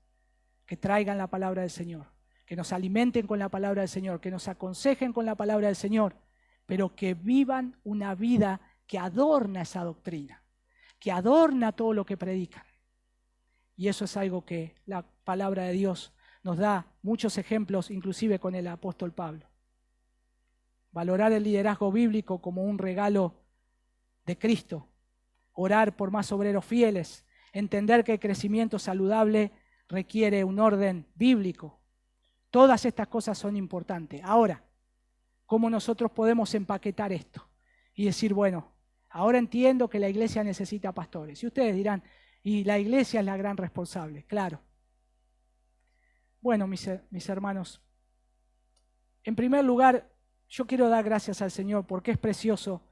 que traigan la palabra del Señor, que nos alimenten con la palabra del Señor, que nos aconsejen con la palabra del Señor, pero que vivan una vida que adorna esa doctrina, que adorna todo lo que predican. Y eso es algo que la palabra de Dios nos da muchos ejemplos, inclusive con el apóstol Pablo. Valorar el liderazgo bíblico como un regalo de Cristo, orar por más obreros fieles, entender que el crecimiento saludable requiere un orden bíblico. Todas estas cosas son importantes. Ahora, ¿cómo nosotros podemos empaquetar esto? Y decir, bueno, ahora entiendo que la iglesia necesita pastores. Y ustedes dirán, y la iglesia es la gran responsable, claro. Bueno, mis hermanos, en primer lugar, yo quiero dar gracias al Señor porque es precioso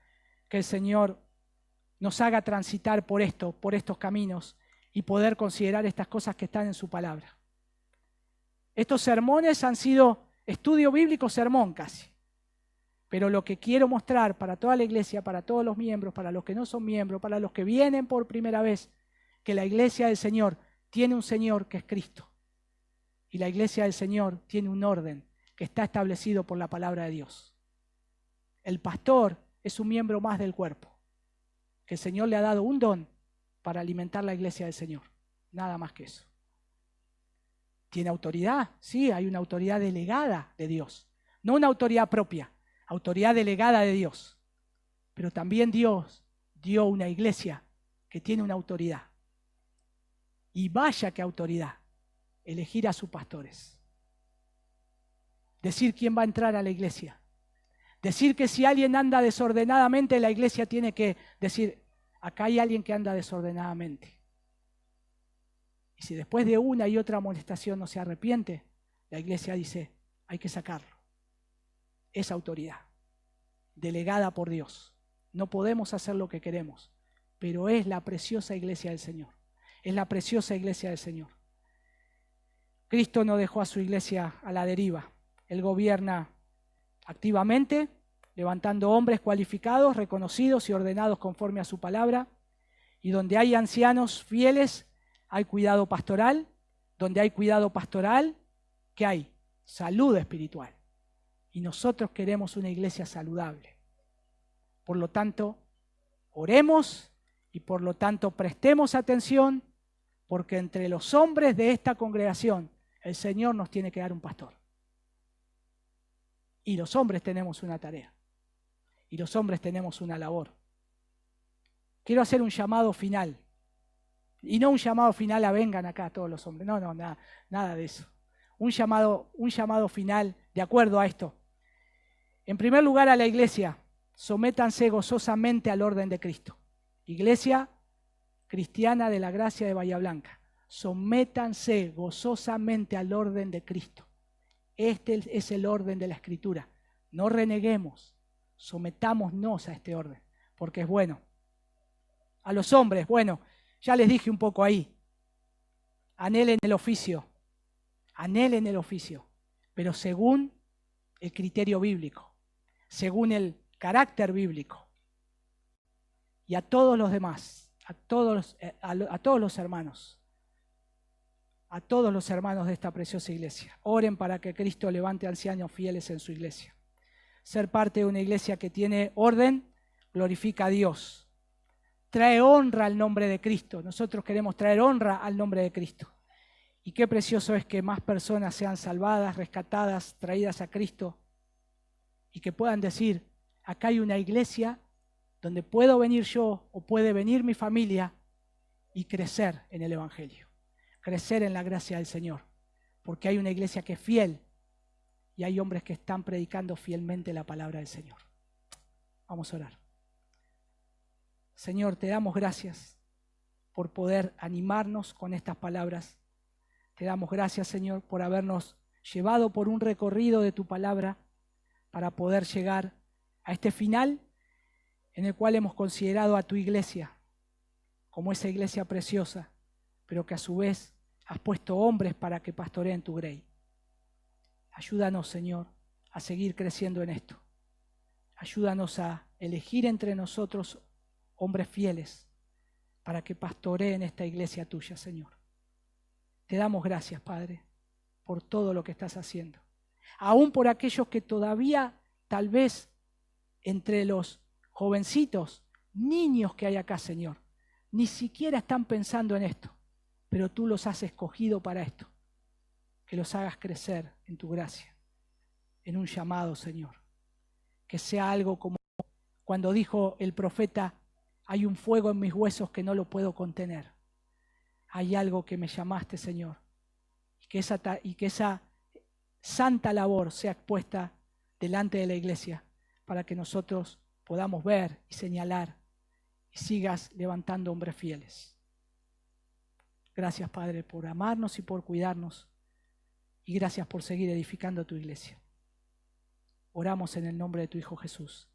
que el Señor nos haga transitar por estos caminos y poder considerar estas cosas que están en su palabra. Estos sermones han sido estudio bíblico, sermón casi. Pero lo que quiero mostrar para toda la iglesia, para todos los miembros, para los que no son miembros, para los que vienen por primera vez, que la iglesia del Señor tiene un Señor que es Cristo. Y la iglesia del Señor tiene un orden que está establecido por la palabra de Dios. El pastor es un miembro más del cuerpo, que el Señor le ha dado un don para alimentar la iglesia del Señor. Nada más que eso. ¿Tiene autoridad? Sí, hay una autoridad delegada de Dios. No una autoridad propia, autoridad delegada de Dios. Pero también Dios dio una iglesia que tiene una autoridad. Y vaya qué autoridad, elegir a sus pastores. Decir quién va a entrar a la iglesia. Decir que si alguien anda desordenadamente, la iglesia tiene que decir, acá hay alguien que anda desordenadamente. Y si después de una y otra amonestación no se arrepiente, la iglesia dice, hay que sacarlo. Es autoridad, delegada por Dios. No podemos hacer lo que queremos, pero es la preciosa iglesia del Señor. Es la preciosa iglesia del Señor. Cristo no dejó a su iglesia a la deriva. Él gobierna activamente, levantando hombres cualificados, reconocidos y ordenados conforme a su palabra. Y donde hay ancianos fieles, hay cuidado pastoral. Donde hay cuidado pastoral, ¿qué hay? Salud espiritual. Y nosotros queremos una iglesia saludable. Por lo tanto, oremos y por lo tanto prestemos atención, porque entre los hombres de esta congregación, el Señor nos tiene que dar un pastor. Y los hombres tenemos una tarea. Y los hombres tenemos una labor. Quiero hacer un llamado final. Y no un llamado final a vengan acá todos los hombres. No, nada de eso. Un llamado final de acuerdo a esto. En primer lugar, a la iglesia, sométanse gozosamente al orden de Cristo. Iglesia Cristiana de la Gracia de Bahía Blanca, sométanse gozosamente al orden de Cristo. Este es el orden de la Escritura. No reneguemos, sometámonos a este orden, porque es bueno. A los hombres, bueno, ya les dije un poco ahí, anhelen el oficio, pero según el criterio bíblico, según el carácter bíblico. Y a todos los demás, a todos los hermanos de esta preciosa iglesia, oren para que Cristo levante ancianos fieles en su iglesia. Ser parte de una iglesia que tiene orden glorifica a Dios. Trae honra al nombre de Cristo. Nosotros queremos traer honra al nombre de Cristo. Y qué precioso es que más personas sean salvadas, rescatadas, traídas a Cristo y que puedan decir, acá hay una iglesia donde puedo venir yo o puede venir mi familia y crecer en el Evangelio, crecer en la gracia del Señor, porque hay una iglesia que es fiel y hay hombres que están predicando fielmente la palabra del Señor. Vamos a orar. Señor, te damos gracias por poder animarnos con estas palabras. Te damos gracias, Señor, por habernos llevado por un recorrido de tu palabra para poder llegar a este final en el cual hemos considerado a tu iglesia como esa iglesia preciosa, pero que a su vez has puesto hombres para que pastoreen tu grey. Ayúdanos, Señor, a seguir creciendo en esto. Ayúdanos a elegir entre nosotros hombres fieles para que pastoreen esta iglesia tuya, Señor. Te damos gracias, Padre, por todo lo que estás haciendo. Aún por aquellos que todavía, tal vez, entre los jovencitos, niños que hay acá, Señor, ni siquiera están pensando en esto, pero tú los has escogido para esto. Que los hagas crecer en tu gracia, en un llamado, Señor. Que sea algo como cuando dijo el profeta, hay un fuego en mis huesos que no lo puedo contener. Hay algo que me llamaste, Señor, y que esa santa labor sea expuesta delante de la iglesia para que nosotros podamos ver y señalar y sigas levantando hombres fieles. Gracias, Padre, por amarnos y por cuidarnos y gracias por seguir edificando tu iglesia. Oramos en el nombre de tu Hijo Jesús.